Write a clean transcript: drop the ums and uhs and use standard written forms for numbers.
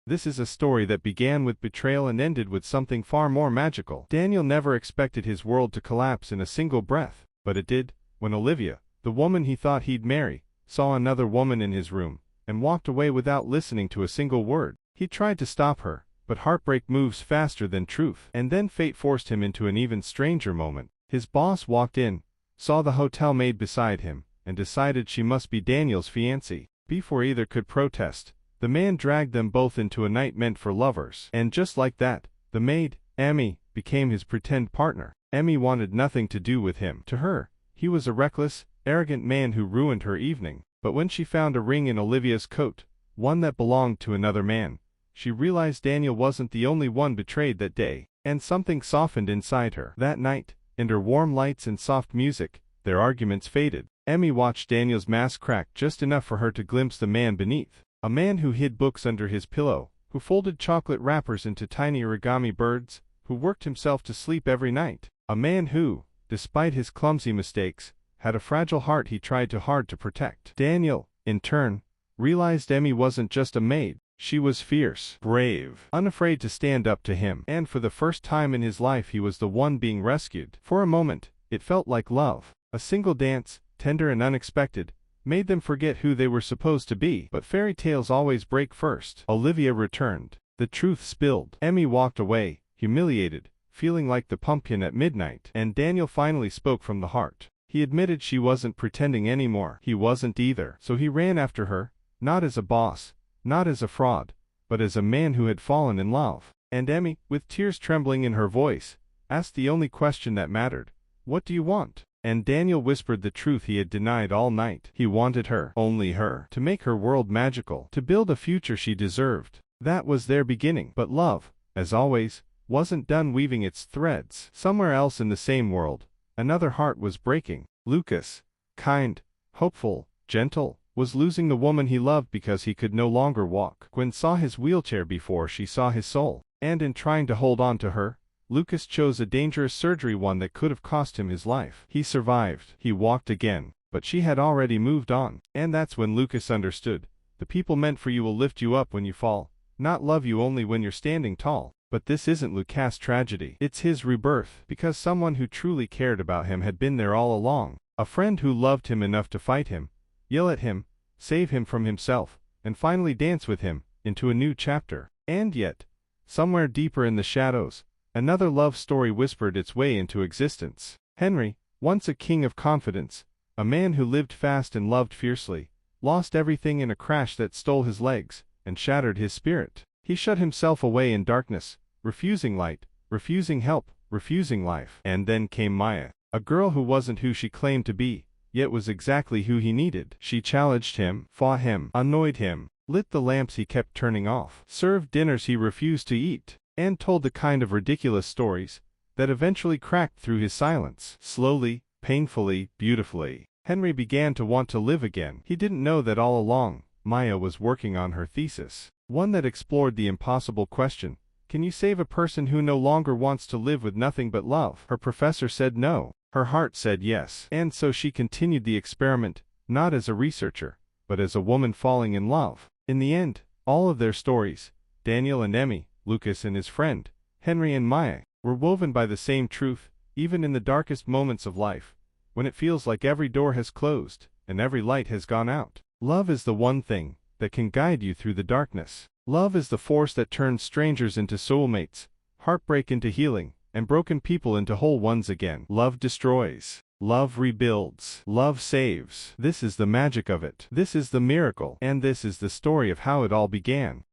This is a story that began with betrayal and ended with something far more magical. Daniel never expected his world to collapse in a single breath, but it did, when Olivia, the woman he thought he'd marry, saw another woman in his room, and walked away without listening to a single word. He tried to stop her, but heartbreak moves faster than truth. And then fate forced him into an even stranger moment. His boss walked in, saw the hotel maid beside him, and decided she must be Daniel's fiancée. Before either could protest, the man dragged them both into a night meant for lovers. And just like that, the maid, Emmy, became his pretend partner. Emmy wanted nothing to do with him. To her, he was a reckless, arrogant man who ruined her evening. But when she found a ring in Olivia's coat, one that belonged to another man, she realized Daniel wasn't the only one betrayed that day, and something softened inside her. That night, under warm lights and soft music, their arguments faded. Emmy watched Daniel's mask crack just enough for her to glimpse the man beneath. A man who hid books under his pillow, who folded chocolate wrappers into tiny origami birds, who worked himself to sleep every night. A man who, despite his clumsy mistakes, had a fragile heart he tried too hard to protect. Daniel, in turn, realized Emmy wasn't just a maid. She was fierce, brave, unafraid to stand up to him. And for the first time in his life he was the one being rescued. For a moment, it felt like love. A single dance, tender and unexpected, made them forget who they were supposed to be. But fairy tales always break first. Olivia returned. The truth spilled. Emmy walked away, humiliated, feeling like the pumpkin at midnight. And Daniel finally spoke from the heart. He admitted she wasn't pretending anymore. He wasn't either. So he ran after her, not as a boss, not as a fraud, but as a man who had fallen in love. And Emmy, with tears trembling in her voice, asked the only question that mattered. "What do you want?" And Daniel whispered the truth he had denied all night. He wanted her, only her, to make her world magical, to build a future she deserved. That was their beginning. But love, as always, wasn't done weaving its threads. Somewhere else in the same world, another heart was breaking. Lucas, kind, hopeful, gentle, was losing the woman he loved because he could no longer walk. Gwen saw his wheelchair before she saw his soul. And in trying to hold on to her, Lucas chose a dangerous surgery, one that could have cost him his life. He survived. He walked again, but she had already moved on. And that's when Lucas understood. The people meant for you will lift you up when you fall, not love you only when you're standing tall. But this isn't Lucas' tragedy. It's his rebirth, because someone who truly cared about him had been there all along. A friend who loved him enough to fight him, yell at him, save him from himself, and finally dance with him into a new chapter. And yet, somewhere deeper in the shadows, another love story whispered its way into existence. Henry, once a king of confidence, a man who lived fast and loved fiercely, lost everything in a crash that stole his legs and shattered his spirit. He shut himself away in darkness, refusing light, refusing help, refusing life. And then came Maya, a girl who wasn't who she claimed to be, yet was exactly who he needed. She challenged him, fought him, annoyed him, lit the lamps he kept turning off, served dinners he refused to eat, and told the kind of ridiculous stories that eventually cracked through his silence. Slowly, painfully, beautifully, Henry began to want to live again. He didn't know that all along, Maya was working on her thesis, one that explored the impossible question, can you save a person who no longer wants to live with nothing but love? Her professor said no. Her heart said yes. And so she continued the experiment, not as a researcher, but as a woman falling in love. In the end, all of their stories, Daniel and Emmy, Lucas and his friend, Henry and Maya, were woven by the same truth. Even in the darkest moments of life, when it feels like every door has closed and every light has gone out, love is the one thing that can guide you through the darkness. Love is the force that turns strangers into soulmates, heartbreak into healing, and broken people into whole ones again. Love destroys. Love rebuilds. Love saves. This is the magic of it. This is the miracle. And this is the story of how it all began.